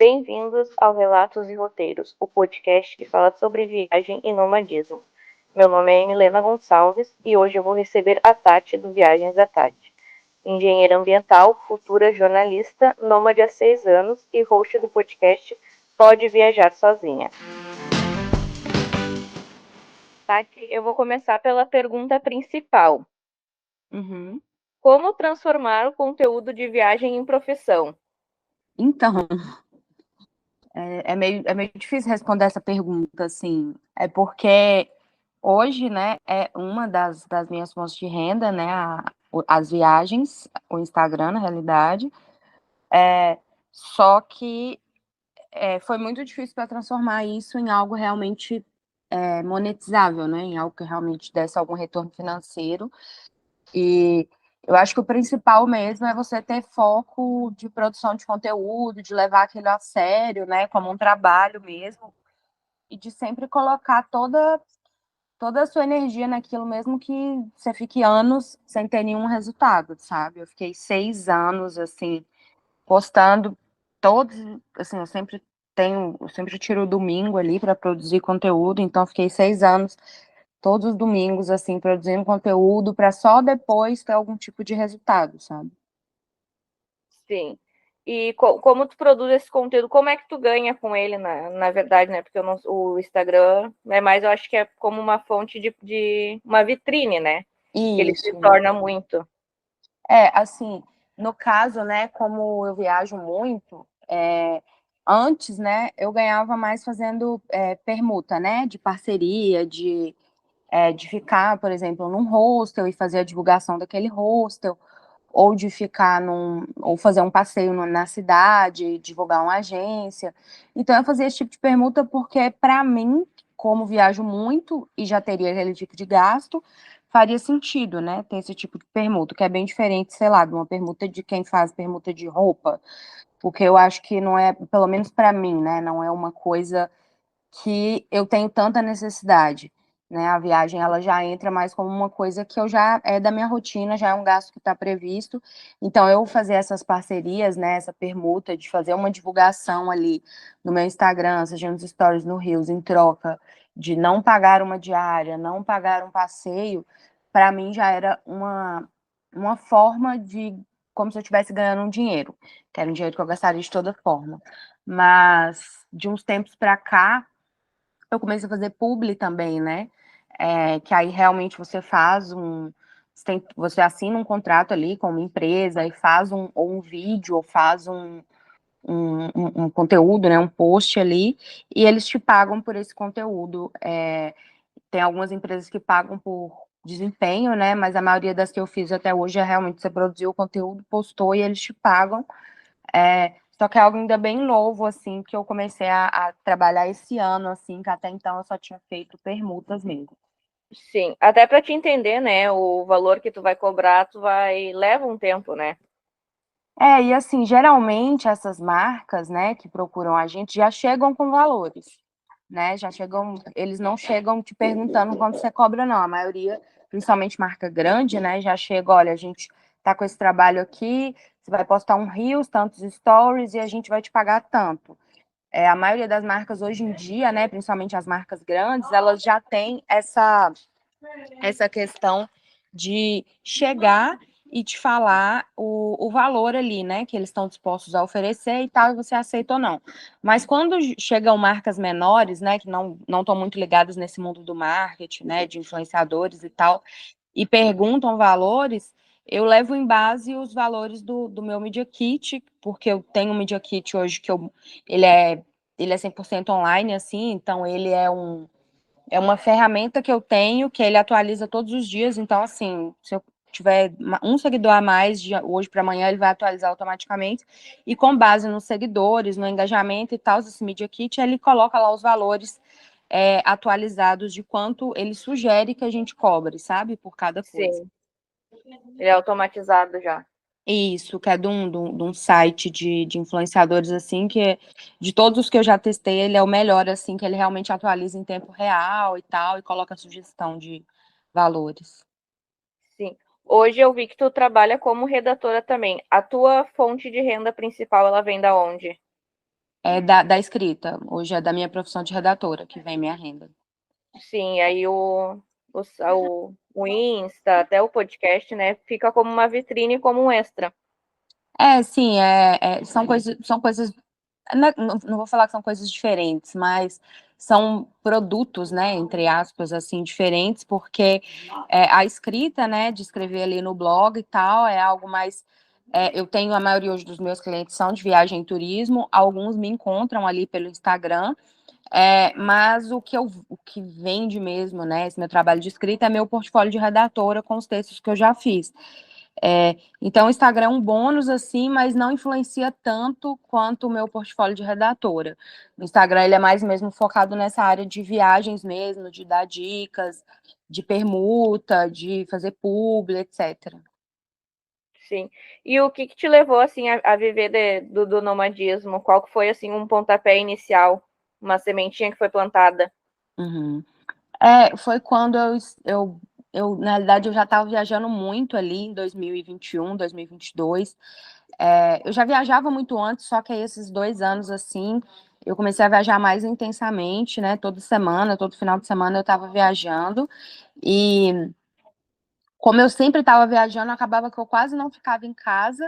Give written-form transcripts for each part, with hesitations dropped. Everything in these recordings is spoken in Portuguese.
Bem-vindos ao Relatos e Roteiros, o podcast que fala sobre viagem e nomadismo. Meu nome é Milena Gonçalves e hoje eu vou receber a Tati do Viagens da Tati, engenheira ambiental, futura jornalista, nômade há 6 anos e host do podcast Pode Viajar Sozinha. Tati, eu vou começar pela pergunta principal. Uhum. Como transformar o conteúdo de viagem em profissão? Então, é meio difícil responder essa pergunta, assim. É porque hoje, né, é uma das minhas fontes de renda, né, as viagens, o Instagram, na realidade. Só que foi muito difícil para transformar isso em algo realmente monetizável, né, em algo que realmente desse algum retorno financeiro. E eu acho que o principal mesmo é você ter foco de produção de conteúdo, de levar aquilo a sério, né, como um trabalho mesmo, e de sempre colocar toda a sua energia naquilo, mesmo que você fique anos sem ter nenhum resultado, sabe? Eu fiquei 6 anos, assim, postando todos, assim, eu sempre tiro o domingo ali para produzir conteúdo, então eu fiquei 6 anos todos os domingos, assim, produzindo conteúdo para só depois ter algum tipo de resultado, sabe? Sim. E como tu produz esse conteúdo, como é que tu ganha com ele, na verdade, né? Porque o Instagram é mais, eu acho que é como uma fonte de uma vitrine, né? Que ele se Isso. torna muito. Assim, no caso, né, como eu viajo muito, antes, né, eu ganhava mais fazendo permuta, né, de parceria, de ficar, por exemplo, num hostel e fazer a divulgação daquele hostel, ou de ficar ou fazer um passeio na cidade, divulgar uma agência. Então eu fazia esse tipo de permuta porque, para mim, como viajo muito e já teria aquele tipo de gasto, faria sentido, né, ter esse tipo de permuta, que é bem diferente, sei lá, de uma permuta de quem faz permuta de roupa, porque eu acho que não é, pelo menos para mim, né, não é uma coisa que eu tenho tanta necessidade, né? A viagem ela já entra mais como uma coisa que eu já é da minha rotina, já é um gasto que está previsto. Então eu fazer essas parcerias, né? Essa permuta de fazer uma divulgação ali no meu Instagram, seja nos stories, no Reels, em troca de não pagar uma diária, não pagar um passeio, para mim já era uma forma de como se eu estivesse ganhando um dinheiro, que era um dinheiro que eu gastaria de toda forma. Mas de uns tempos para cá, eu comecei a fazer publi também, né? Que aí realmente você faz você assina um contrato ali com uma empresa e faz ou um vídeo, ou faz um conteúdo, né? Um post ali, e eles te pagam por esse conteúdo. Tem algumas empresas que pagam por desempenho, né? Mas a maioria das que eu fiz até hoje é realmente você produziu o conteúdo, postou e eles te pagam. Só que é algo ainda bem novo, assim, que eu comecei a trabalhar esse ano, assim, que até então eu só tinha feito permutas mesmo. Sim. Até para te entender, né? O valor que tu vai cobrar, leva um tempo, né? E assim, geralmente essas marcas, né, que procuram a gente já chegam com valores, né? Já chegam, eles não chegam te perguntando quanto você cobra, não. A maioria, principalmente marca grande, né, já chega, olha, a gente tá com esse trabalho aqui, você vai postar um Reels, tantos stories e a gente vai te pagar tanto. A maioria das marcas hoje em dia, né, principalmente as marcas grandes, elas já têm essa questão de chegar e te falar o valor ali, né, que eles estão dispostos a oferecer e tal, e você aceita ou não. Mas quando chegam marcas menores, né, que não estão muito ligadas nesse mundo do marketing, né, de influenciadores e tal, e perguntam valores, eu levo em base os valores do meu Media Kit, porque eu tenho um Media Kit hoje ele é, ele é 100% online, assim, então ele é uma ferramenta que eu tenho, que ele atualiza todos os dias, então, assim, se eu tiver um seguidor a mais de hoje para amanhã, ele vai atualizar automaticamente, e com base nos seguidores, no engajamento e tal, esse Media Kit, ele coloca lá os valores atualizados de quanto ele sugere que a gente cobre, sabe, por cada coisa. Sim. Ele é automatizado já. Isso, que é de um site de influenciadores, assim, de todos os que eu já testei, ele é o melhor, assim, que ele realmente atualiza em tempo real e tal, e coloca sugestão de valores. Sim. Hoje eu vi que tu trabalha como redatora também. A tua fonte de renda principal, ela vem da onde? é da escrita. Hoje é da minha profissão de redatora que vem minha renda. Sim, aí o Insta, até o podcast, né, fica como uma vitrine, como um extra. Sim, são coisas, não vou falar que são coisas diferentes, mas são produtos, né, entre aspas, assim, diferentes, porque a escrita, né, de escrever ali no blog e tal, é algo mais. Eu tenho a maioria hoje dos meus clientes são de viagem e turismo, alguns me encontram ali pelo Instagram, mas o que vende mesmo, né, esse meu trabalho de escrita é meu portfólio de redatora com os textos que eu já fiz. Então, o Instagram é um bônus, assim, mas não influencia tanto quanto o meu portfólio de redatora. O Instagram, ele é mais mesmo focado nessa área de viagens mesmo, de dar dicas, de permuta, de fazer publi, etc. Sim. E o que te levou, assim, a viver do nomadismo? Qual que foi, assim, um pontapé inicial? Uma sementinha que foi plantada? Uhum. Foi quando na realidade, eu já estava viajando muito ali em 2021, 2022. Eu já viajava muito antes, só que aí esses 2 anos, assim, eu comecei a viajar mais intensamente, né? Toda semana, todo final de semana eu estava viajando. E como eu sempre estava viajando, acabava que eu quase não ficava em casa.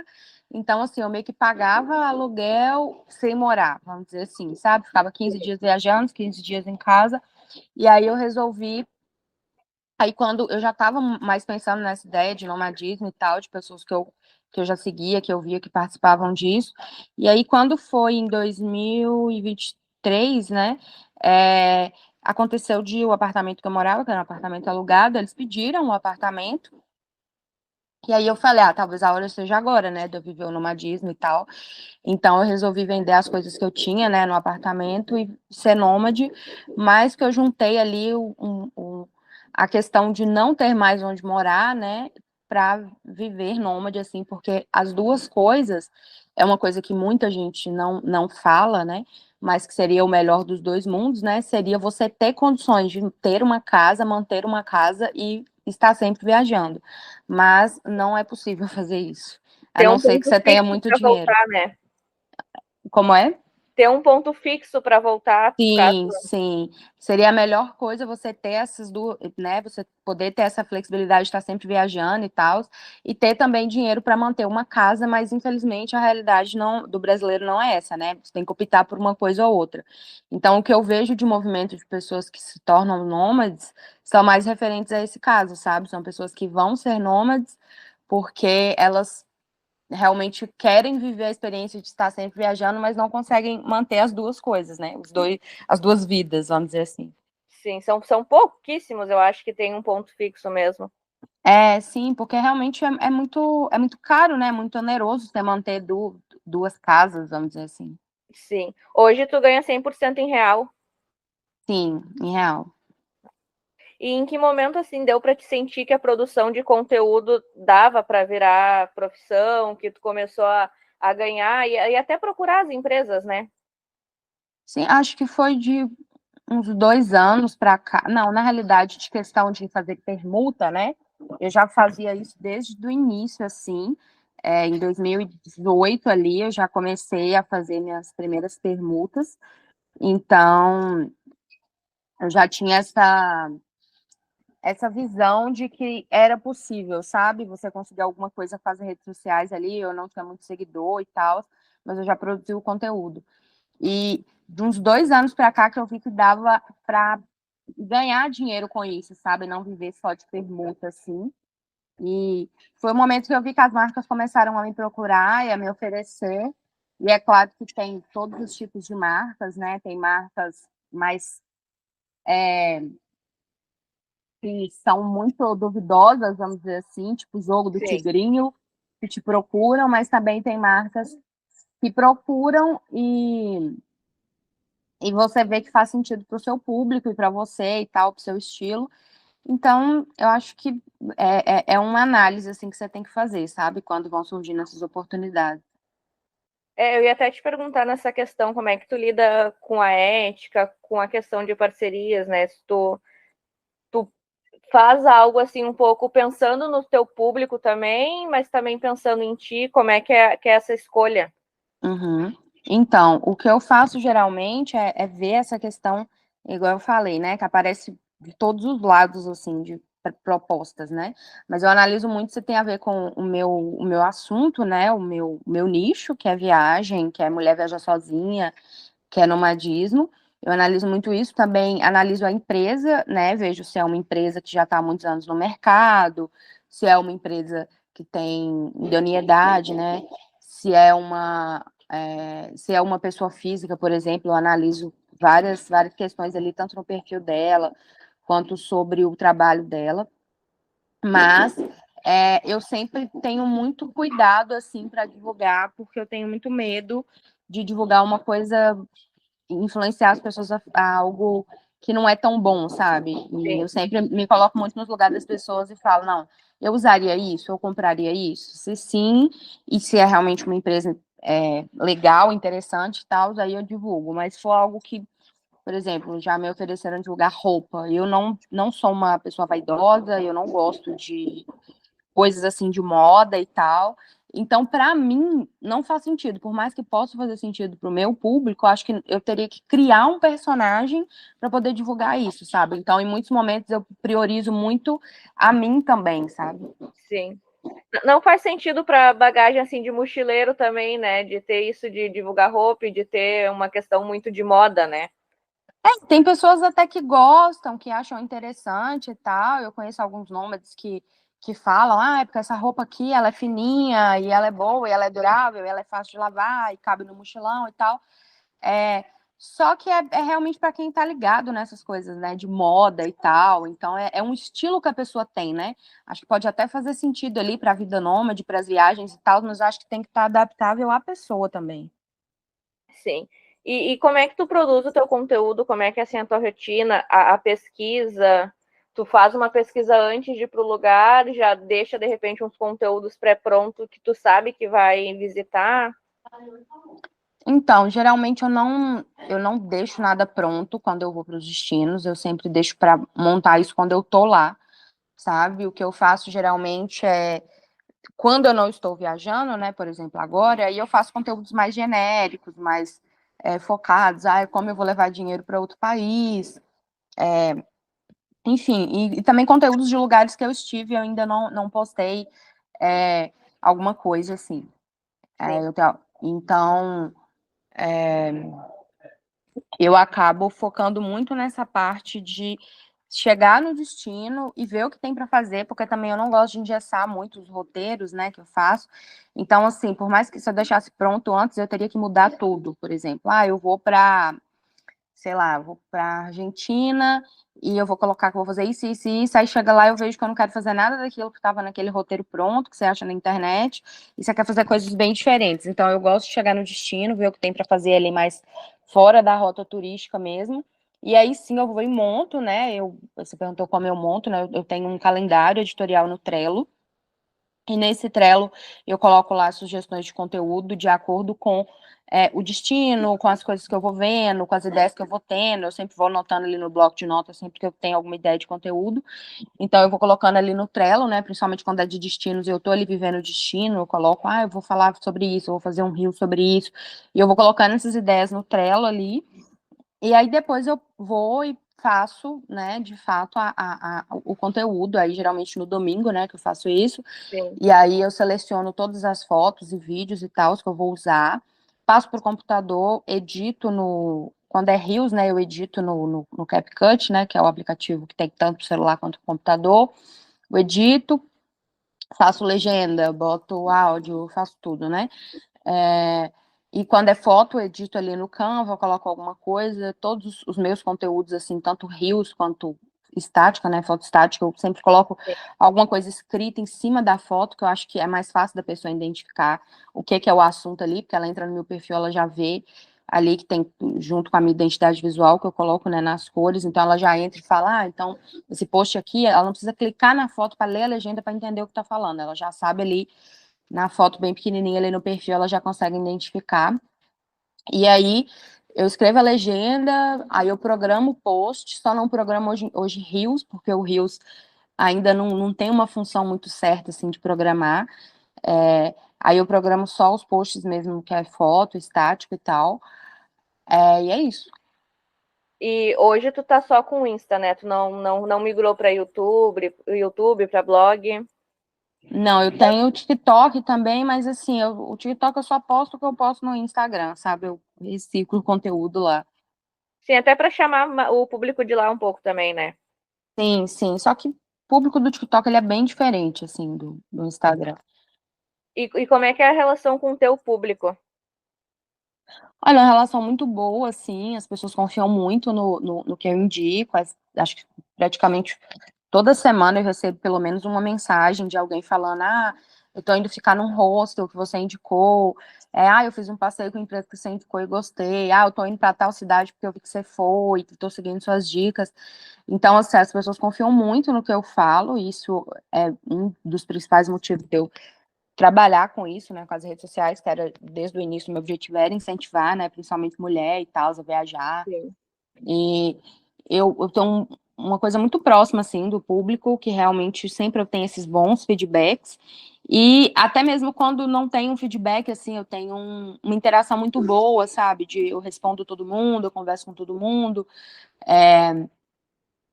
Então, assim, eu meio que pagava aluguel sem morar, vamos dizer assim, sabe? Ficava 15 dias viajando, 15 dias em casa. E aí eu resolvi. Aí, quando eu já estava mais pensando nessa ideia de nomadismo e tal, de pessoas que eu já seguia, que eu via que participavam disso. E aí, quando foi em 2023, né, aconteceu de o apartamento que eu morava, que era um apartamento alugado, eles pediram um apartamento. E aí eu falei, talvez a hora seja agora, né, de eu viver o nomadismo e tal. Então eu resolvi vender as coisas que eu tinha, né, no apartamento e ser nômade, mas que eu juntei ali a questão de não ter mais onde morar, né, para viver nômade, assim, porque as duas coisas é uma coisa que muita gente não fala, né, mas que seria o melhor dos dois mundos, né, seria você ter condições de ter uma casa, manter uma casa e estar sempre viajando, mas não é possível fazer isso, a Ter não um ser que ponto você tenha fixo muito para dinheiro. voltar, né? Como é? Ter um ponto fixo para voltar, caso... Sim, sim. Seria a melhor coisa você ter essas duas, né? Você poder ter essa flexibilidade de estar sempre viajando e tal, e ter também dinheiro para manter uma casa, mas infelizmente a realidade do brasileiro não é essa, né? Você tem que optar por uma coisa ou outra. Então, o que eu vejo de movimento de pessoas que se tornam nômades são mais referentes a esse caso, sabe? São pessoas que vão ser nômades porque elas realmente querem viver a experiência de estar sempre viajando, mas não conseguem manter as duas coisas, né? As duas vidas, vamos dizer assim. Sim, são pouquíssimos, eu acho que tem um ponto fixo mesmo. Sim, porque realmente é muito caro, né? Muito oneroso você manter duas casas, vamos dizer assim. Sim. Hoje tu ganha 100% em real. Sim, em real. E em que momento, assim, deu para te sentir que a produção de conteúdo dava para virar profissão, que tu começou a ganhar e até procurar as empresas, né? Sim, acho que foi de uns 2 anos para cá. Não, na realidade, de questão de fazer permuta, né? Eu já fazia isso desde o início, assim. Em 2018 ali, eu já comecei a fazer minhas primeiras permutas. Então, eu já tinha essa visão de que era possível, sabe? Você conseguir alguma coisa fazer redes sociais ali. Eu não tinha muito seguidor e tal, mas eu já produzi o conteúdo. E de uns 2 anos para cá que eu vi que dava para ganhar dinheiro com isso, sabe? Não viver só de permuta, assim. E foi o momento que eu vi que as marcas começaram a me procurar e a me oferecer. E é claro que tem todos os tipos de marcas, né? Tem marcas mais que são muito duvidosas, vamos dizer assim, tipo o jogo do Sim. Tigrinho, que te procuram, mas também tem marcas que procuram e você vê que faz sentido para o seu público e para você e tal, para o seu estilo. Então, eu acho que é uma análise assim que você tem que fazer, sabe? Quando vão surgindo essas oportunidades. Eu ia até te perguntar nessa questão, como é que tu lida com a ética, com a questão de parcerias, né? Se tu faz algo assim um pouco pensando no teu público também, mas também pensando em ti, como é que é essa escolha? Uhum. Então, o que eu faço geralmente é ver essa questão, igual eu falei, né, que aparece de todos os lados, assim, de propostas, né, mas eu analiso muito se tem a ver com o meu assunto, né, o meu nicho, que é viagem, que é mulher viaja sozinha, que é nomadismo. Eu analiso muito isso, também analiso a empresa, né, vejo se é uma empresa que já está há muitos anos no mercado, se é uma empresa que tem idoneidade, né, se é uma pessoa física, por exemplo, eu analiso várias questões ali, tanto no perfil dela, quanto sobre o trabalho dela, mas eu sempre tenho muito cuidado, assim, para divulgar, porque eu tenho muito medo de divulgar uma coisa, influenciar as pessoas a algo que não é tão bom, sabe? E eu Sim, sempre me coloco muito nos lugares das pessoas e falo, não, eu usaria isso, eu compraria isso? Se sim, e se é realmente uma empresa legal, interessante e tal, aí eu divulgo. Mas se for algo que, por exemplo, já me ofereceram divulgar roupa, eu não sou uma pessoa vaidosa, eu não gosto de coisas assim de moda e tal. Então, para mim, não faz sentido. Por mais que possa fazer sentido para o meu público, eu acho que eu teria que criar um personagem para poder divulgar isso, sabe? Então, em muitos momentos, eu priorizo muito a mim também, sabe? sim. Não faz sentido para bagagem assim de mochileiro também, né? De ter isso de divulgar roupa e de ter uma questão muito de moda, né? Tem pessoas até que gostam, que acham interessante e tal. Eu conheço alguns nômades que falam, é porque essa roupa aqui, ela é fininha, e ela é boa, e ela é durável, e ela é fácil de lavar, e cabe no mochilão e tal. É, só que é realmente para quem tá ligado nessas coisas, né, de moda e tal. Então é um estilo que a pessoa tem, né? Acho que pode até fazer sentido ali para a vida nômade, para as viagens e tal, mas acho que tem que estar adaptável à pessoa também. Sim. E como é que tu produz o teu conteúdo? Como é que é assim a tua rotina, a pesquisa? Tu faz uma pesquisa antes de ir para o lugar, já deixa de repente uns conteúdos pré-pronto que tu sabe que vai visitar? Então, geralmente eu não deixo nada pronto quando eu vou para os destinos, eu sempre deixo para montar isso quando eu tô lá, sabe? O que eu faço geralmente é quando eu não estou viajando, né, por exemplo, agora, aí eu faço conteúdos mais genéricos, mais focados, como eu vou levar dinheiro para outro país, enfim, e também conteúdos de lugares que eu estive, eu ainda não postei alguma coisa assim. Sim, Então, eu acabo focando muito nessa parte de chegar no destino e ver o que tem para fazer, porque também eu não gosto de engessar muito os roteiros, né, que eu faço. Então, assim, por mais que se eu deixasse pronto antes, eu teria que mudar tudo. Por exemplo, eu vou para, sei lá, vou para Argentina e eu vou colocar que eu vou fazer isso, isso e isso. Aí chega lá, eu vejo que eu não quero fazer nada daquilo que estava naquele roteiro pronto, que você acha na internet, e você quer fazer coisas bem diferentes. Então, eu gosto de chegar no destino, ver o que tem para fazer ali mais fora da rota turística mesmo. E aí sim eu vou e monto, né? Você perguntou como eu monto, né? Eu tenho um calendário editorial no Trello. E nesse Trello eu coloco lá sugestões de conteúdo de acordo com o destino, com as coisas que eu vou vendo, com as ideias que eu vou tendo. Eu sempre vou anotando ali no bloco de notas, sempre que eu tenho alguma ideia de conteúdo. Então eu vou colocando ali no Trello, né? Principalmente quando é de destinos, eu tô ali vivendo o destino, eu coloco, eu vou falar sobre isso, eu vou fazer um reel sobre isso. E eu vou colocando essas ideias no Trello ali. E aí depois eu vou e faço, né, de fato, o conteúdo, aí geralmente no domingo, né, que eu faço isso, sim, e aí eu seleciono todas as fotos e vídeos e tal que eu vou usar, passo para o computador, edito quando é Reels, né, eu edito no CapCut, né, que é o aplicativo que tem tanto o celular quanto o computador, eu edito, faço legenda, boto áudio, faço tudo, né, e quando é foto, eu edito ali no Canva, coloco alguma coisa, todos os meus conteúdos, assim, tanto Reels quanto estática, né, foto estática, eu sempre coloco sim. alguma coisa escrita em cima da foto, que eu acho que é mais fácil da pessoa identificar o que é o assunto ali, porque ela entra no meu perfil, ela já vê ali que tem, junto com a minha identidade visual, que eu coloco, né, nas cores, então ela já entra e fala, então, esse post aqui, ela não precisa clicar na foto para ler a legenda para entender o que tá falando, ela já sabe ali na foto bem pequenininha ali no perfil, ela já consegue identificar. E aí eu escrevo a legenda, aí eu programo o post, só não programo hoje Reels, porque o Reels ainda não tem uma função muito certa assim de programar. Aí eu programo só os posts mesmo, que é foto, estático e tal. E é isso. E hoje tu tá só com o Insta, né? Tu não migrou para YouTube, para blog. Não, eu tenho o TikTok também, mas assim, o TikTok eu só posto o que eu posto no Instagram, sabe? Eu reciclo o conteúdo lá. Sim, até para chamar o público de lá um pouco também, né? Sim, sim. Só que o público do TikTok ele é bem diferente, assim, do Instagram. E como é que é a relação com o teu público? Olha, é uma relação muito boa, assim, as pessoas confiam muito no que eu indico. Acho que praticamente toda semana eu recebo pelo menos uma mensagem de alguém falando: ah, eu tô indo ficar num hostel que você indicou. Eu fiz um passeio com a empresa que você indicou e gostei. Eu tô indo para tal cidade porque eu vi que você foi, que tô seguindo suas dicas. Então, assim, as pessoas confiam muito no que eu falo, e isso é um dos principais motivos de eu trabalhar com isso, né, com as redes sociais, que era desde o início, meu objetivo era incentivar, né, principalmente mulher e tal, a viajar. Sim. E eu tenho uma coisa muito próxima, assim, do público, que realmente sempre eu tenho esses bons feedbacks. E até mesmo quando não tem um feedback, assim, eu tenho uma interação muito boa, sabe? Eu respondo todo mundo, eu converso com todo mundo.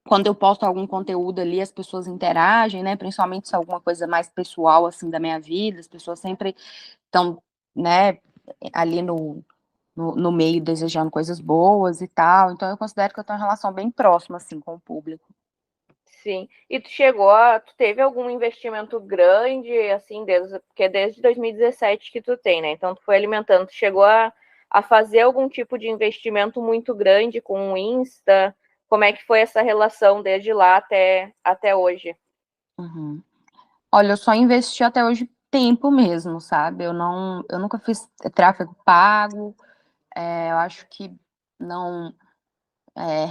Quando eu posto algum conteúdo ali, as pessoas interagem, né? Principalmente se é alguma coisa mais pessoal, assim, da minha vida, as pessoas sempre estão, né, ali no meio desejando coisas boas e tal. Então eu considero que eu tenho uma relação bem próxima, assim, com o público. Sim. E tu teve algum investimento grande, assim, porque é desde 2017 que tu tem, né? Então tu foi alimentando, tu chegou a fazer algum tipo de investimento muito grande com o Insta? Como é que foi essa relação desde lá até hoje? Uhum. Olha, eu só investi até hoje tempo mesmo, sabe? Eu nunca fiz tráfego pago. Eu acho que não,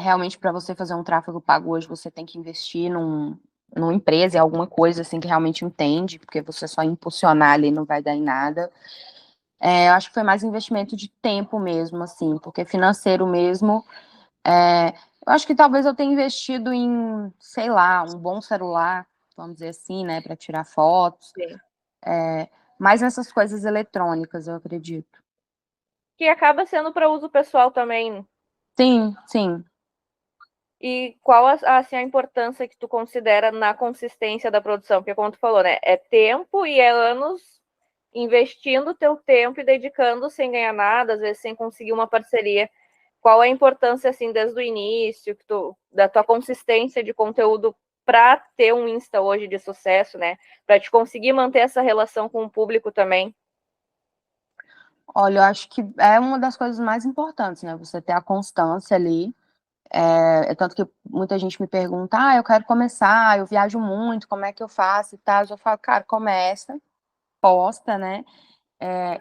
realmente para você fazer um tráfego pago hoje, você tem que investir numa empresa, em alguma coisa assim que realmente entende, porque você só impulsionar ali não vai dar em nada. Eu acho que foi mais investimento de tempo mesmo, assim, porque financeiro mesmo, eu acho que talvez eu tenha investido em, sei lá, um bom celular, vamos dizer assim, né, para tirar fotos, Sim. mais nessas coisas eletrônicas, eu acredito. Que acaba sendo para uso pessoal também. Sim, sim. E qual assim, a importância que tu considera na consistência da produção? Porque, como tu falou, né? É tempo e é anos investindo teu tempo e dedicando sem ganhar nada, às vezes sem conseguir uma parceria. Qual é a importância, assim, desde o início, da tua consistência de conteúdo para ter um Insta hoje de sucesso, né? Para te conseguir manter essa relação com o público também. Olha, eu acho que é uma das coisas mais importantes, né? Você ter a constância ali. Tanto que muita gente me pergunta, eu quero começar, eu viajo muito, como é que eu faço e tal. Eu falo, cara, começa, posta, né?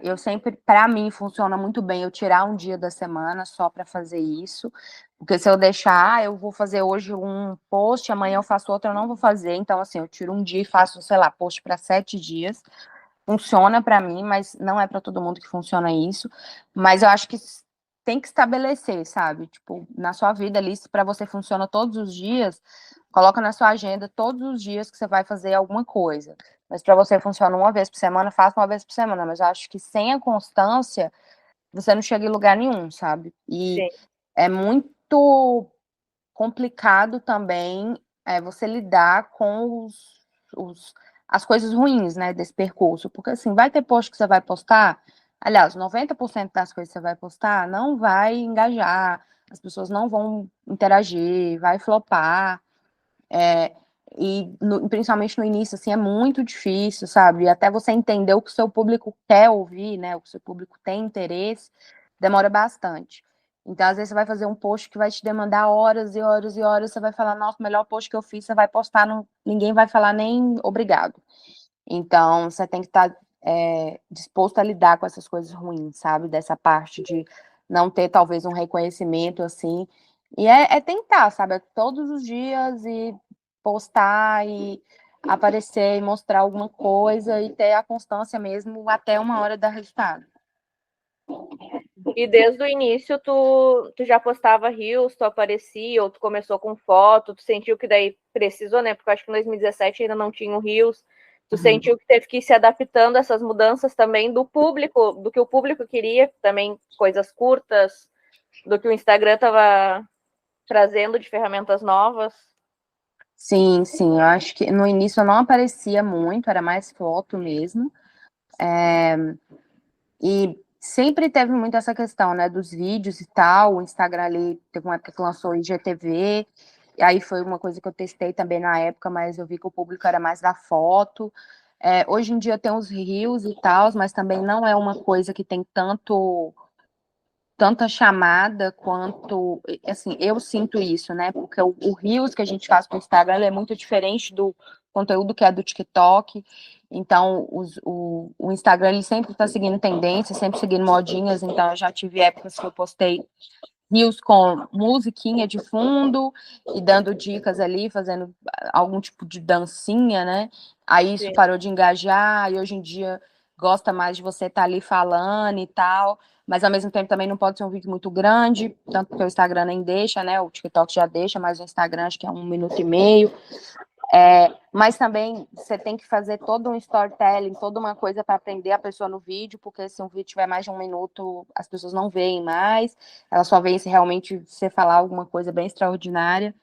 Eu sempre, para mim, funciona muito bem eu tirar um dia da semana só para fazer isso, porque se eu deixar, eu vou fazer hoje um post, amanhã eu faço outro, eu não vou fazer. Então, assim, eu tiro um dia e faço, sei lá, post para 7 dias. Funciona para mim, mas não é para todo mundo que funciona isso. Mas eu acho que tem que estabelecer, sabe? Tipo, na sua vida ali, se para você funciona todos os dias, coloca na sua agenda todos os dias que você vai fazer alguma coisa. Mas para você funciona uma vez por semana, faça uma vez por semana. Mas eu acho que sem a constância, você não chega em lugar nenhum, sabe? E Sim, é muito complicado também você lidar com os, as coisas ruins, né, desse percurso, porque assim, vai ter post que você vai postar, aliás, 90% das coisas que você vai postar não vai engajar, as pessoas não vão interagir, vai flopar, principalmente no início, assim, é muito difícil, sabe, até você entender o que o seu público quer ouvir, né, o que o seu público tem interesse, demora bastante. Então, às vezes, você vai fazer um post que vai te demandar horas e horas e horas, você vai falar, nossa, o melhor post que eu fiz, você vai postar, ninguém vai falar nem obrigado. Então, você tem que estar disposto a lidar com essas coisas ruins, sabe? Dessa parte de não ter, talvez, um reconhecimento, assim. E é tentar, sabe? Todos os dias e postar e aparecer e mostrar alguma coisa e ter a constância mesmo até uma hora dar resultado. e desde o início tu já postava reels, tu aparecia, ou tu começou com foto, tu sentiu que daí precisou, né? Porque eu acho que em 2017 ainda não tinha o reels. Tu sentiu que teve que ir se adaptando a essas mudanças também do público, do que o público queria, também coisas curtas, do que o Instagram estava trazendo de ferramentas novas? Sim, sim, eu acho que no início eu não aparecia muito, era mais foto mesmo. E sempre teve muito essa questão, né, dos vídeos e tal. O Instagram ali teve uma época que lançou o IGTV, e aí foi uma coisa que eu testei também na época, mas eu vi que o público era mais da foto. Hoje em dia tem os Reels e tal, mas também não é uma coisa que tem tanta chamada quanto, assim, eu sinto isso, né? Porque o Reels que a gente faz com o Instagram é muito diferente do conteúdo que é do TikTok. Então, o Instagram ele sempre está seguindo tendências, sempre seguindo modinhas. Então, eu já tive épocas que eu postei Reels com musiquinha de fundo e dando dicas ali, fazendo algum tipo de dancinha, né? Aí isso Sim. parou de engajar, e hoje em dia gosta mais de você estar ali falando e tal, mas ao mesmo tempo também não pode ser um vídeo muito grande, tanto que o Instagram nem deixa, né? O TikTok já deixa, mas o Instagram acho que é 1 minuto e meio. Mas também você tem que fazer todo um storytelling, toda uma coisa para aprender a pessoa no vídeo, porque se um vídeo tiver mais de 1 minuto, as pessoas não veem mais, elas só veem se realmente você falar alguma coisa bem extraordinária.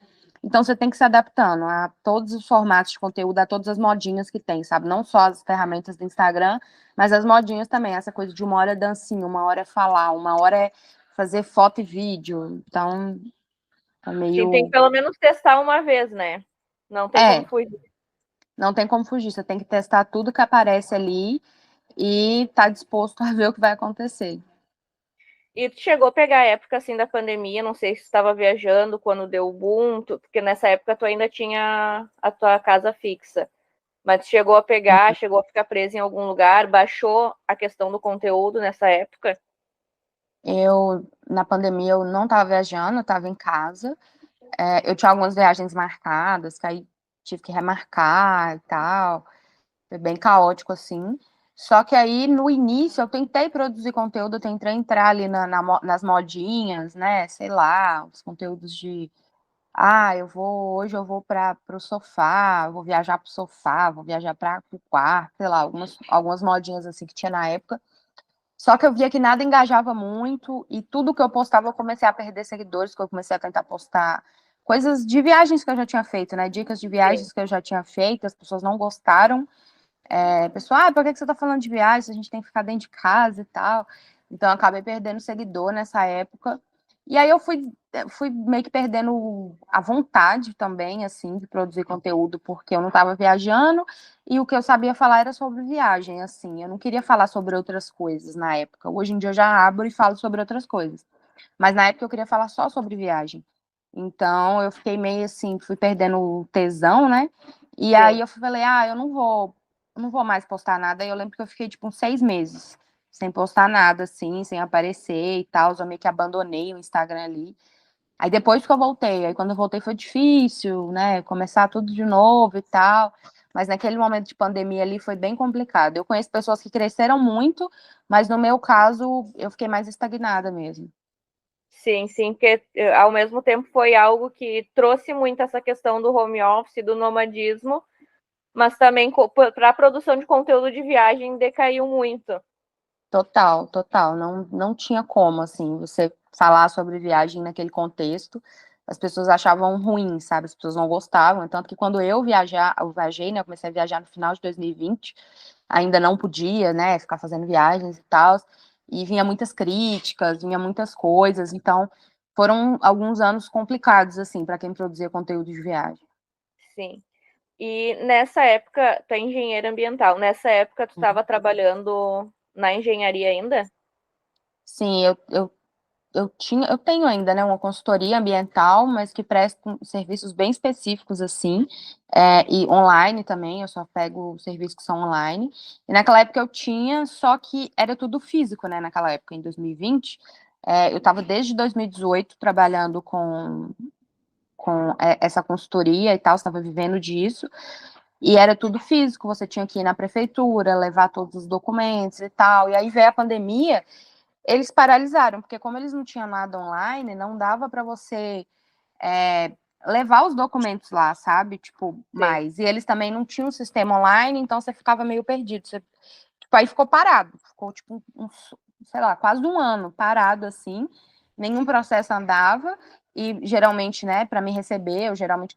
Então você tem que se adaptando a todos os formatos de conteúdo, a todas as modinhas que tem, sabe? Não só as ferramentas do Instagram, mas as modinhas também. Essa coisa de 1 hora é dancinha, 1 hora é falar, 1 hora é fazer foto e vídeo. Então, é Sim, tem que meio. pelo menos testar uma vez, né? Não tem como É, fugir. não tem como fugir, você tem que testar tudo que aparece ali e estar disposto a ver o que vai acontecer. E tu chegou a pegar a época assim da pandemia, não sei se estava viajando quando deu o boom, porque nessa época tu ainda tinha a tua casa fixa. Mas chegou a pegar, chegou a ficar presa em algum lugar, baixou a questão do conteúdo nessa época? Na pandemia, eu não estava viajando, eu estava em casa. Eu tinha algumas viagens marcadas, que aí tive que remarcar e tal. Foi bem caótico, assim. Só que aí, no início, eu tentei produzir conteúdo, eu tentei entrar ali nas modinhas, né? Sei lá, os conteúdos de hoje eu vou para o sofá, vou viajar para o sofá, vou viajar para o quarto, sei lá, algumas modinhas assim que tinha na época. Só que eu via que nada engajava muito e tudo que eu postava eu comecei a perder seguidores, que eu comecei a tentar postar coisas de viagens que eu já tinha feito, né? Dicas de Sim. viagens que eu já tinha feito, as pessoas não gostaram. Pessoal, por que você tá falando de viagens? A gente tem que ficar dentro de casa e tal. Então, eu acabei perdendo seguidor nessa época. E aí eu fui meio que perdendo a vontade também, assim, de produzir conteúdo, porque eu não estava viajando e o que eu sabia falar era sobre viagem, assim. Eu não queria falar sobre outras coisas na época. Hoje em dia eu já abro e falo sobre outras coisas. Mas na época eu queria falar só sobre viagem. Então eu fiquei meio assim, fui perdendo o tesão, né? E aí Sim. eu falei, eu não vou mais postar nada. E eu lembro que eu fiquei tipo uns 6 meses sem postar nada, assim, sem aparecer e tal. Eu meio que abandonei o Instagram ali. Aí depois que eu voltei, aí quando eu voltei foi difícil, né? Começar tudo de novo e tal. Mas naquele momento de pandemia ali foi bem complicado. Eu conheço pessoas que cresceram muito, mas no meu caso eu fiquei mais estagnada mesmo. Sim, sim, porque ao mesmo tempo foi algo que trouxe muito essa questão do home office, do nomadismo, mas também para a produção de conteúdo de viagem decaiu muito. Total, total. Não, não tinha como, assim, você falar sobre viagem naquele contexto. As pessoas achavam ruim, sabe? As pessoas não gostavam. Tanto que quando eu viajei, né? Eu comecei a viajar no final de 2020, ainda não podia, né? Ficar fazendo viagens e tal. E vinha muitas críticas, vinha muitas coisas. Então, foram alguns anos complicados, assim, para quem produzia conteúdo de viagem. Sim. E nessa época, tu é engenheira ambiental, nessa época tu estava trabalhando na engenharia ainda? Sim, eu tenho ainda, né, uma consultoria ambiental, mas que presta serviços bem específicos, assim, e online também, eu só pego serviços que são online. E naquela época eu tinha, só que era tudo físico, né, naquela época, em 2020. Eu estava desde 2018 trabalhando com essa consultoria e tal, estava vivendo disso, e era tudo físico, você tinha que ir na prefeitura, levar todos os documentos e tal, e aí veio a pandemia, eles paralisaram, porque como eles não tinham nada online, não dava para você levar os documentos lá, sabe? Tipo, Sim. mais. E eles também não tinham um sistema online, então você ficava meio perdido. Você, tipo, aí ficou parado. Ficou, tipo, sei lá, quase um ano parado, assim. Nenhum processo andava. E, geralmente, né, para me receber, eu geralmente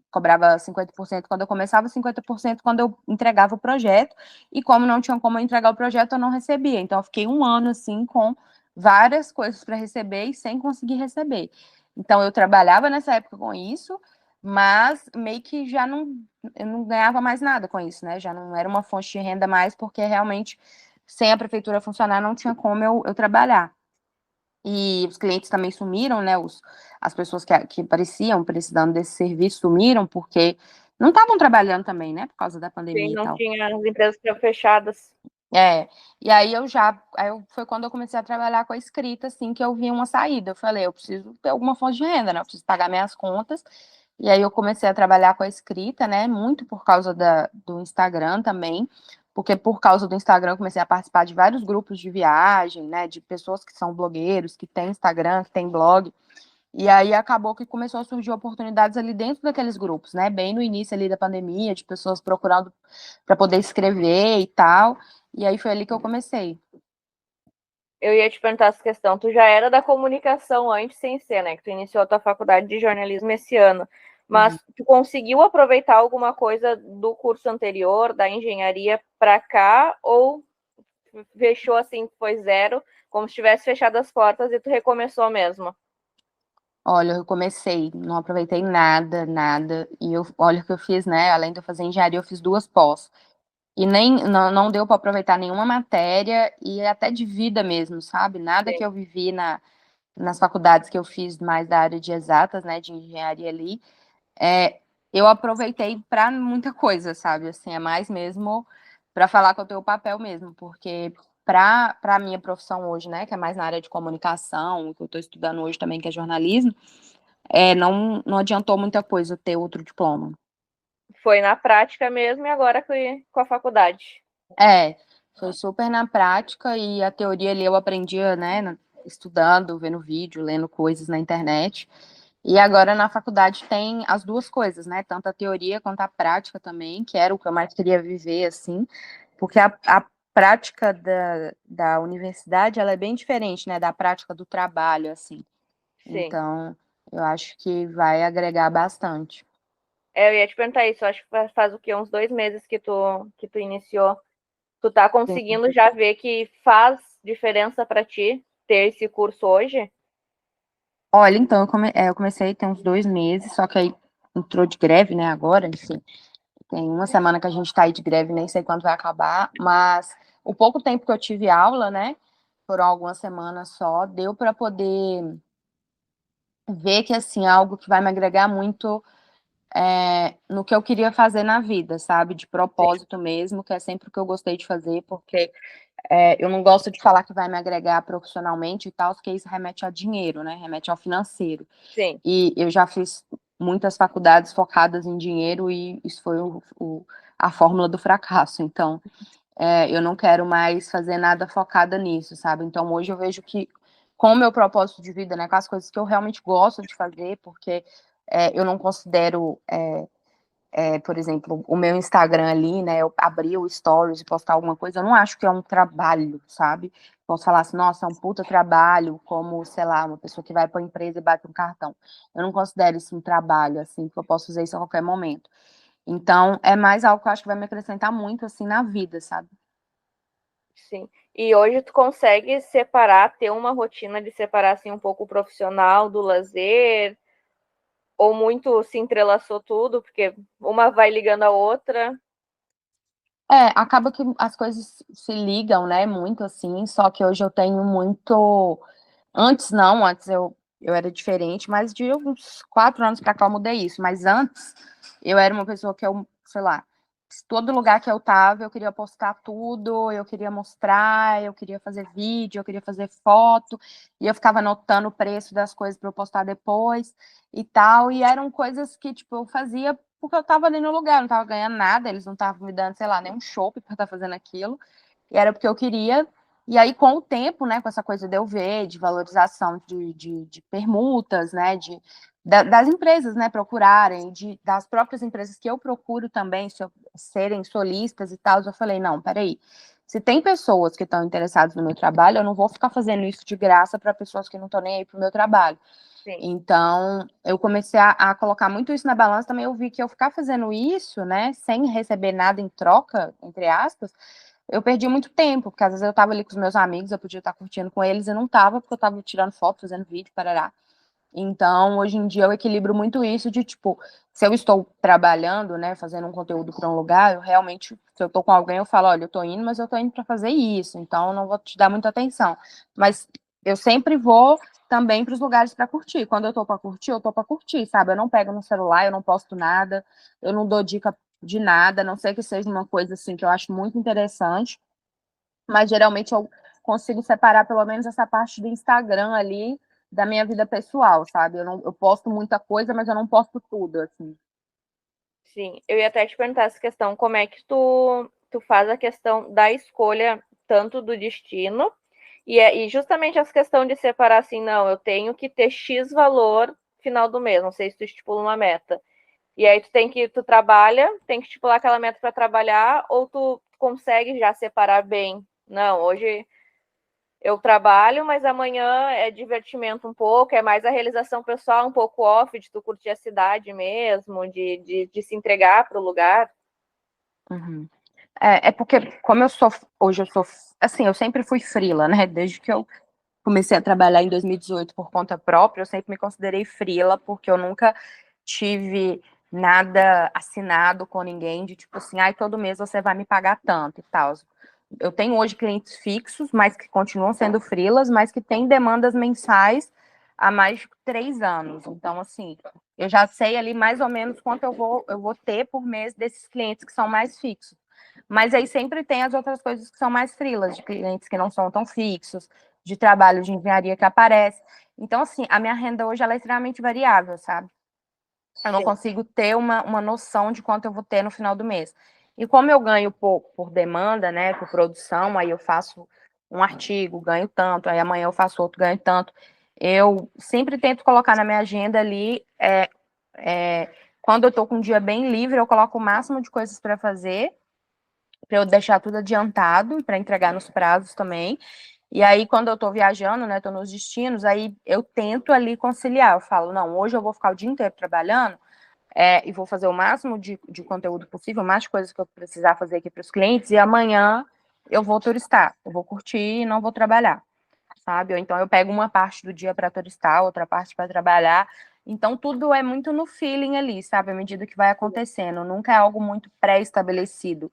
cobrava 50% quando eu começava, 50% quando eu entregava o projeto. E como não tinha como eu entregar o projeto, eu não recebia. Então, eu fiquei um ano, assim, com várias coisas para receber e sem conseguir receber. Então, eu trabalhava nessa época com isso, mas meio que já não, eu não ganhava mais nada com isso, né? Já não era uma fonte de renda mais, porque realmente, sem a prefeitura funcionar, não tinha como eu trabalhar. E os clientes também sumiram, né? As pessoas que apareciam precisando desse serviço sumiram, porque não estavam trabalhando também, né? Por causa da Sim, pandemia e não tal. tinha, as empresas estavam fechadas. É, e aí foi quando eu comecei a trabalhar com a escrita, assim, que eu vi uma saída. Eu falei, eu preciso ter alguma fonte de renda, né? Eu preciso pagar minhas contas. E aí eu comecei a trabalhar com a escrita, né? Muito por causa do Instagram também, porque por causa do Instagram eu comecei a participar de vários grupos de viagem, né? De pessoas que são blogueiros, que têm Instagram, que têm blog. E aí acabou que começou a surgir oportunidades ali dentro daqueles grupos, né? Bem no início ali da pandemia, de pessoas procurando para poder escrever e tal. E aí foi ali que eu comecei. Eu ia te perguntar essa questão. Tu já era da comunicação antes sem ser, né? Que tu iniciou a tua faculdade de jornalismo esse ano. Uhum. Mas tu conseguiu aproveitar alguma coisa do curso anterior, da engenharia, para cá? Ou fechou assim, foi zero, como se tivesse fechado as portas e tu recomeçou mesmo? Olha, eu comecei, não aproveitei nada, nada. E olha o que eu fiz, né? Além de eu fazer engenharia, eu fiz duas pós. E nem não deu para aproveitar nenhuma matéria e até de vida mesmo, sabe? Nada que Sim. eu vivi nas faculdades que eu fiz mais da área de exatas, né, de engenharia ali, eu aproveitei para muita coisa, sabe? Assim, é mais mesmo para falar que eu tenho o papel mesmo, porque para a minha profissão hoje, né, que é mais na área de comunicação, o que eu estou estudando hoje também, que é jornalismo, não adiantou muita coisa eu ter outro diploma. Foi na prática mesmo e agora com a faculdade. É, foi super na prática e a teoria ali eu aprendia, né, estudando, vendo vídeo, lendo coisas na internet. E agora na faculdade tem as duas coisas, né? Tanto a teoria quanto a prática também, que era o que eu mais queria viver, assim, porque a prática da universidade, ela é bem diferente, né, da prática do trabalho, assim. Sim. Então, eu acho que vai agregar bastante. Eu ia te perguntar isso, acho que faz o quê? Uns 2 meses que tu iniciou. Tu tá Sim. conseguindo já ver que faz diferença para ti ter esse curso hoje? Olha, então, eu comecei tem uns 2 meses, só que aí entrou de greve, né, agora, enfim. Tem uma semana que a gente tá aí de greve, nem sei quando vai acabar, mas o pouco tempo que eu tive aula, né, foram algumas semanas só, deu para poder ver que, assim, é algo que vai me agregar muito no que eu queria fazer na vida, sabe? De Sim, propósito mesmo, que é sempre o que eu gostei de fazer, porque eu não gosto de falar que vai me agregar profissionalmente e tal, porque isso remete a dinheiro, né? Remete ao financeiro. sim, E eu já fiz muitas faculdades focadas em dinheiro e isso foi a fórmula do fracasso. Então, eu não quero mais fazer nada focada nisso, sabe? Então, hoje eu vejo que, com o meu propósito de vida, né, com as coisas que eu realmente gosto de fazer, porque eu não considero, por exemplo, o meu Instagram ali, né, eu abrir o Stories e postar alguma coisa, eu não acho que é um trabalho, sabe? Posso falar assim, nossa, é um puta trabalho, como, sei lá, uma pessoa que vai para a empresa e bate um cartão. Eu não considero isso um trabalho, assim, que eu posso fazer isso a qualquer momento. Então, é mais algo que eu acho que vai me acrescentar muito, assim, na vida, sabe? sim. E hoje tu consegue separar, ter uma rotina de separar assim um pouco o profissional do lazer, ou muito se entrelaçou tudo, porque uma vai ligando a outra. Acaba que as coisas se ligam, né, muito assim, só que hoje eu tenho muito. Antes eu era diferente, mas de uns 4 anos pra cá eu mudei isso. Mas antes eu era uma pessoa que eu, sei lá, todo lugar que eu tava, eu queria postar tudo, eu queria mostrar, eu queria fazer vídeo, eu queria fazer foto, e eu ficava anotando o preço das coisas para eu postar depois e tal. E eram coisas que, tipo, eu fazia porque eu tava ali no lugar, não tava ganhando nada, eles não estavam me dando, sei lá, nem um chopp para estar fazendo aquilo. E era porque eu queria. E aí, com o tempo, né, com essa coisa de eu ver, de valorização de permutas, né, das empresas, né, procurarem, das próprias empresas que eu procuro também, serem solistas e tal, eu falei, não, peraí, se tem pessoas que estão interessadas no meu trabalho, eu não vou ficar fazendo isso de graça para pessoas que não estão nem aí para o meu trabalho. Sim. Então, eu comecei a colocar muito isso na balança, também eu vi que eu ficar fazendo isso, né, sem receber nada em troca, entre aspas, eu perdi muito tempo, porque às vezes eu estava ali com os meus amigos, eu podia estar curtindo com eles, e não estava, porque eu estava tirando foto, fazendo vídeo, parará. Então, hoje em dia, eu equilibro muito isso de, tipo, se eu estou trabalhando, né, fazendo um conteúdo para um lugar, eu realmente, se eu estou com alguém, eu falo, olha, eu estou indo, mas eu estou indo para fazer isso, então eu não vou te dar muita atenção. Mas eu sempre vou também para os lugares para curtir. Quando eu estou para curtir, eu estou para curtir, sabe? Eu não pego no celular, eu não posto nada, eu não dou dica de nada, a não ser que seja uma coisa, assim, que eu acho muito interessante, mas geralmente eu consigo separar pelo menos essa parte do Instagram ali da minha vida pessoal, sabe? Eu posto muita coisa, mas eu não posto tudo, assim. Sim, eu ia até te perguntar essa questão, como é que tu faz a questão da escolha tanto do destino e justamente essa questão de separar assim, não, eu tenho que ter X valor final do mês, não sei se tu estipula uma meta. E aí tu trabalha, tem que estipular aquela meta para trabalhar, ou tu consegue já separar bem. Não, hoje eu trabalho, mas amanhã é divertimento um pouco, é mais a realização pessoal, um pouco off, de tu curtir a cidade mesmo, de se entregar para o lugar. Uhum. É porque, como hoje eu sou, assim, eu sempre fui freela, né? Desde que eu comecei a trabalhar em 2018 por conta própria, eu sempre me considerei freela, porque eu nunca tive nada assinado com ninguém, de tipo assim, ai, todo mês você vai me pagar tanto e tal. Eu tenho hoje clientes fixos, mas que continuam sendo freelas, mas que têm demandas mensais há mais de 3 anos. Então, assim, eu já sei ali mais ou menos quanto eu vou ter por mês desses clientes que são mais fixos. Mas aí sempre tem as outras coisas que são mais freelas, de clientes que não são tão fixos, de trabalho de engenharia que aparece. Então, assim, a minha renda hoje ela é extremamente variável, sabe? Eu não Sim. consigo ter uma noção de quanto eu vou ter no final do mês. E como eu ganho pouco por demanda, né, por produção, aí eu faço um artigo, ganho tanto, aí amanhã eu faço outro, ganho tanto. Eu sempre tento colocar na minha agenda ali, quando eu estou com um dia bem livre, eu coloco o máximo de coisas para fazer, para eu deixar tudo adiantado, para entregar nos prazos também. E aí, quando eu estou viajando, né, estou nos destinos, aí eu tento ali conciliar. Eu falo, não, hoje eu vou ficar o dia inteiro trabalhando, e vou fazer o máximo de conteúdo possível, mais coisas que eu precisar fazer aqui para os clientes, e amanhã eu vou turistar, eu vou curtir e não vou trabalhar, sabe? Ou então eu pego uma parte do dia para turistar, outra parte para trabalhar. Então tudo é muito no feeling ali, sabe? À medida que vai acontecendo, nunca é algo muito pré-estabelecido.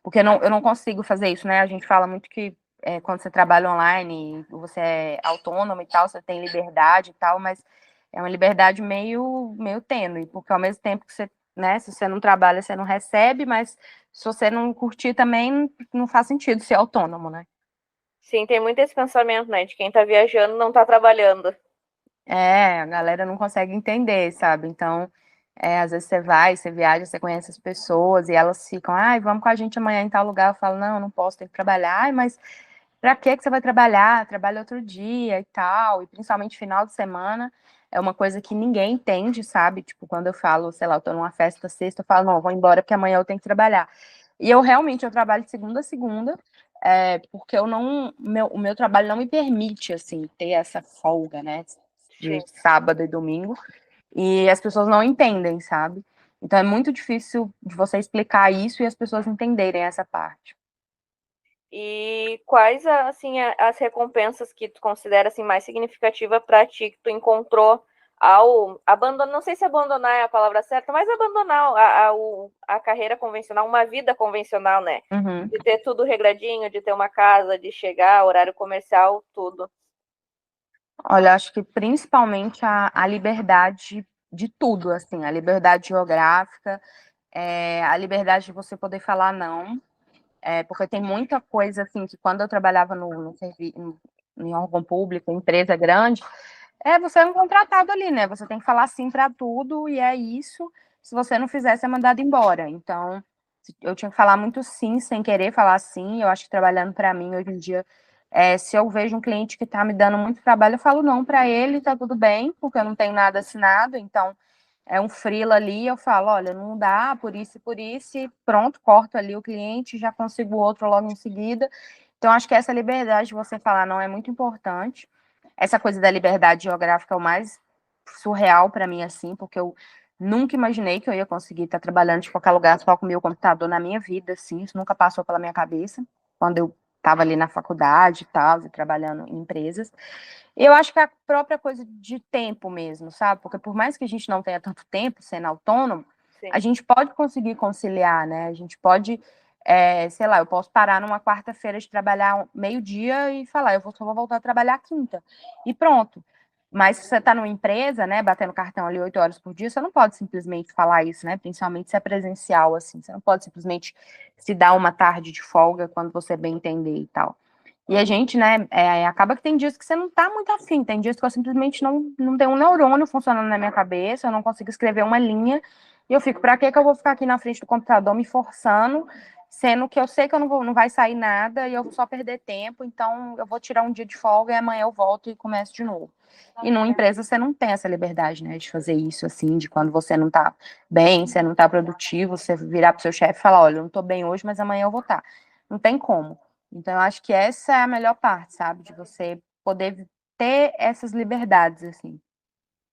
Porque eu não consigo fazer isso, né? A gente fala muito que quando você trabalha online, você é autônomo e tal, você tem liberdade e tal, mas é uma liberdade meio tênue, porque ao mesmo tempo que você, né, se você não trabalha, você não recebe, mas se você não curtir também, não faz sentido ser autônomo, né? Sim, tem muito esse pensamento, né? De quem tá viajando não tá trabalhando. A galera não consegue entender, sabe? Então, às vezes você viaja, você conhece as pessoas e elas ficam, ai, vamos com a gente amanhã em tal lugar. Eu falo, não, eu não posso, tenho que trabalhar. Ai, mas pra que você vai trabalhar? Trabalha outro dia e tal. E principalmente final de semana é uma coisa que ninguém entende, sabe? Tipo, quando eu falo, sei lá, eu tô numa festa sexta, eu falo, não, eu vou embora porque amanhã eu tenho que trabalhar. E eu realmente eu trabalho de segunda a segunda, porque o meu trabalho não me permite, assim, ter essa folga, né? De Sim. sábado e domingo, e as pessoas não entendem, sabe? Então é muito difícil de você explicar isso e as pessoas entenderem essa parte. E quais, assim, as recompensas que tu considera assim, mais significativa para ti, que tu encontrou ao abandonar, não sei se abandonar é a palavra certa, mas abandonar a carreira convencional, uma vida convencional, né? Uhum. De ter tudo regradinho, de ter uma casa, de chegar, horário comercial, tudo. Olha, acho que principalmente a liberdade de tudo, assim, a liberdade geográfica, a liberdade de você poder falar não, porque tem muita coisa, assim, que quando eu trabalhava em órgão público, empresa grande, você é um contratado ali, né? Você tem que falar sim para tudo e é isso. Se você não fizer, você é mandado embora. Então, eu tinha que falar muito sim, sem querer falar sim. Eu acho que trabalhando para mim hoje em dia Se eu vejo um cliente que está me dando muito trabalho, eu falo não para ele, tá tudo bem, porque eu não tenho nada assinado, então é um freela ali, eu falo, olha, não dá, por isso, e pronto, corto ali o cliente, já consigo outro logo em seguida. Então, acho que essa liberdade de você falar não é muito importante. Essa coisa da liberdade geográfica é o mais surreal para mim, assim, porque eu nunca imaginei que eu ia conseguir estar trabalhando de qualquer lugar só com o meu computador na minha vida, assim, isso nunca passou pela minha cabeça, quando eu estava ali na faculdade e tal, e trabalhando em empresas. Eu acho que a própria coisa de tempo mesmo, sabe? Porque por mais que a gente não tenha tanto tempo sendo autônomo, Sim. a gente pode conseguir conciliar, né? A gente pode, sei lá, eu posso parar numa quarta-feira de trabalhar meio-dia e falar, só vou voltar a trabalhar quinta. E pronto. Mas se você está numa empresa, né, batendo cartão ali 8 horas por dia, você não pode simplesmente falar isso, né? Principalmente se é presencial, assim. Você não pode simplesmente se dar uma tarde de folga quando você bem entender e tal. E a gente, né, acaba que tem dias que você não tá muito afim, tem dias que eu simplesmente não tenho um neurônio funcionando na minha cabeça, eu não consigo escrever uma linha, e eu fico, pra que eu vou ficar aqui na frente do computador me forçando, sendo que eu sei que eu não vai sair nada e eu vou só perder tempo, então eu vou tirar um dia de folga e amanhã eu volto e começo de novo. E numa empresa você não tem essa liberdade, né, de fazer isso, assim, de quando você não tá bem, você não tá produtivo, você virar pro seu chefe e falar, olha, eu não tô bem hoje, mas amanhã eu vou estar. Não tem como. Então, eu acho que essa é a melhor parte, sabe? De você poder ter essas liberdades, assim.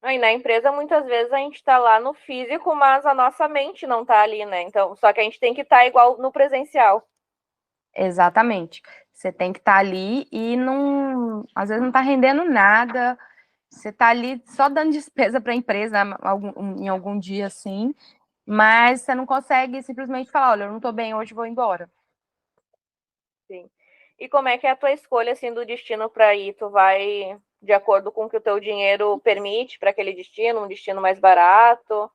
E na empresa, muitas vezes, a gente está lá no físico, mas a nossa mente não está ali, né? Então, só que a gente tem que estar igual no presencial. Exatamente. Você tem que estar ali e não, às vezes não está rendendo nada. Você está ali só dando despesa para a empresa em algum dia, assim, mas você não consegue simplesmente falar, olha, eu não estou bem hoje, vou embora. Sim. E como é que é a tua escolha, assim, do destino para ir? Tu vai de acordo com o que o teu dinheiro permite para aquele destino, um destino mais barato?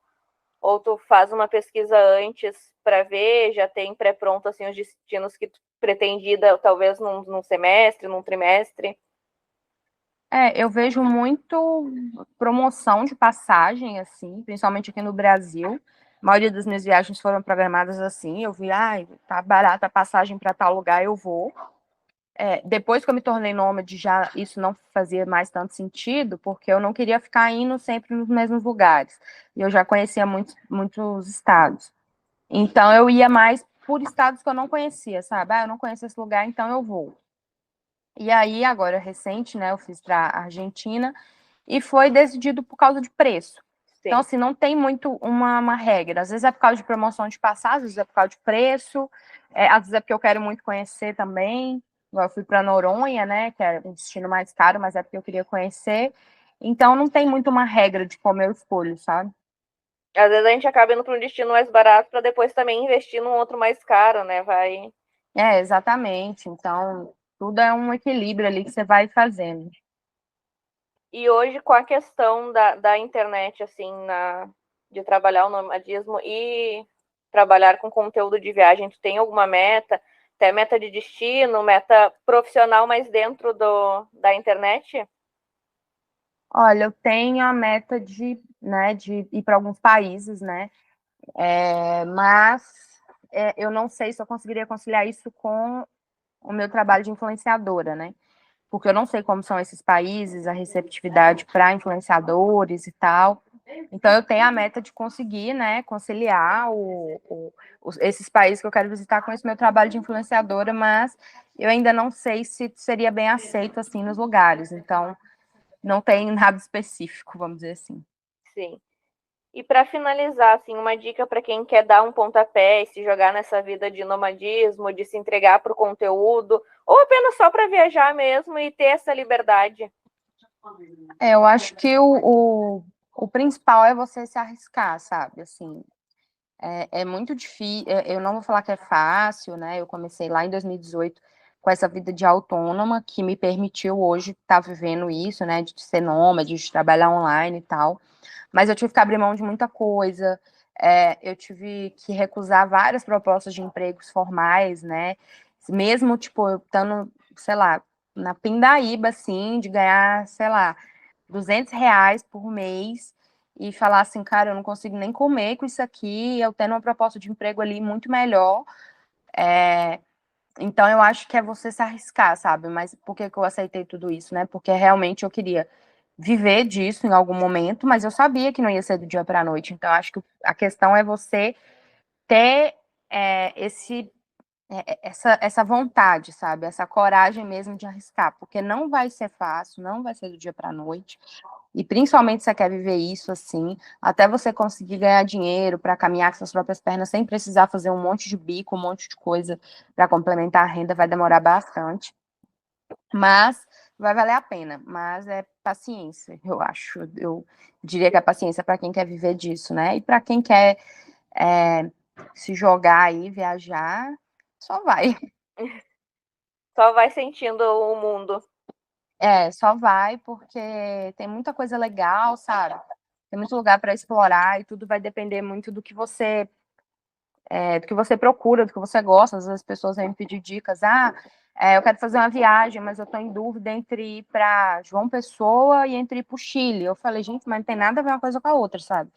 Ou tu faz uma pesquisa antes para ver, já tem pré-pronto, assim, os destinos que tu pretende ir, talvez num semestre, num trimestre? Eu vejo muito promoção de passagem, assim, principalmente aqui no Brasil. A maioria das minhas viagens foram programadas assim. Eu vi, tá barata a passagem para tal lugar, eu vou. Depois que eu me tornei nômade, já isso não fazia mais tanto sentido, porque eu não queria ficar indo sempre nos mesmos lugares. E eu já conhecia muitos estados. Então eu ia mais por estados que eu não conhecia, sabe? Eu não conheço esse lugar, então eu vou. E aí, agora recente, né, eu fiz para Argentina e foi decidido por causa de preço. Então, Sim. assim, não tem muito uma regra. Às vezes é por causa de promoção de passagem, às vezes é por causa de preço, às vezes é porque eu quero muito conhecer também. Eu fui para Noronha, né, que é um destino mais caro, mas é porque eu queria conhecer. Então, não tem muito uma regra de como eu escolho, sabe? Às vezes a gente acaba indo para um destino mais barato para depois também investir num outro mais caro, né? Vai. Exatamente. Então, tudo é um equilíbrio ali que você vai fazendo. E hoje, com a questão da internet, assim, de trabalhar o nomadismo e trabalhar com conteúdo de viagem, tu tem alguma meta? Até meta de destino, meta profissional, mas dentro da internet? Olha, eu tenho a meta de ir para alguns países, né? Mas eu não sei se eu conseguiria conciliar isso com o meu trabalho de influenciadora, né? Porque eu não sei como são esses países, a receptividade para influenciadores e tal. Então, eu tenho a meta de conseguir, né, conciliar esses países que eu quero visitar com esse meu trabalho de influenciadora, mas eu ainda não sei se seria bem aceito assim nos lugares. Então, não tem nada específico, vamos dizer assim. Sim. E para finalizar, assim, uma dica para quem quer dar um pontapé e se jogar nessa vida de nomadismo, de se entregar para o conteúdo, ou apenas só para viajar mesmo e ter essa liberdade. Eu acho que o principal é você se arriscar, sabe? Assim, é muito difícil. Eu não vou falar que é fácil, né? Eu comecei lá em 2018 com essa vida de autônoma que me permitiu hoje estar vivendo isso, né? De ser nômade, de trabalhar online e tal. Mas eu tive que abrir mão de muita coisa. Eu tive que recusar várias propostas de empregos formais, né? Mesmo, tipo, eu estando, sei lá, na pindaíba, assim, de ganhar, sei lá, R$ 200 por mês e falar assim, cara, eu não consigo nem comer com isso aqui, eu tendo uma proposta de emprego ali muito melhor. Então, eu acho que é você se arriscar, sabe? Mas por que que eu aceitei tudo isso, né? Porque realmente eu queria viver disso em algum momento, mas eu sabia que não ia ser do dia para a noite. Então, eu acho que a questão é você ter essa vontade, sabe? Essa coragem mesmo de arriscar, porque não vai ser fácil, não vai ser do dia para a noite. E principalmente se você quer viver isso assim, até você conseguir ganhar dinheiro para caminhar com suas próprias pernas sem precisar fazer um monte de bico, um monte de coisa para complementar a renda, vai demorar bastante. Mas vai valer a pena. Mas é paciência, eu acho. Eu diria que é paciência para quem quer viver disso, né? E para quem quer se jogar aí, viajar, só vai. Só vai sentindo o mundo. Só vai porque tem muita coisa legal, sabe? Tem muito lugar para explorar e tudo vai depender muito do que você procura, do que você gosta. Às vezes as pessoas vêm me pedir dicas. Eu quero fazer uma viagem, mas eu estou em dúvida entre ir para João Pessoa e entre ir para o Chile. Eu falei, gente, mas não tem nada a ver uma coisa com a outra, sabe?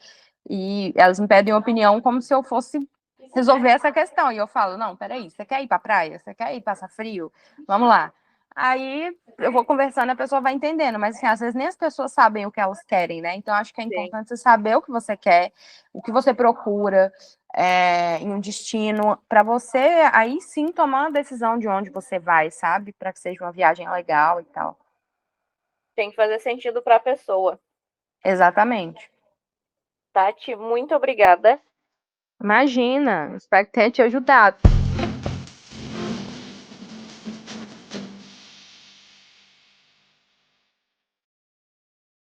E elas me pedem opinião como se eu fosse resolver essa questão. E eu falo, não, peraí, você quer ir para a praia? Você quer ir passar frio? Vamos lá. Aí eu vou conversando, a pessoa vai entendendo, mas assim, às vezes nem as pessoas sabem o que elas querem, né? Então acho que é Sim. importante você saber o que você quer, o que você procura em um destino, para você aí sim tomar uma decisão de onde você vai, sabe? Para que seja uma viagem legal e tal. Tem que fazer sentido para a pessoa. Exatamente. Tati, muito obrigada. Imagina, espero que tenha te ajudado.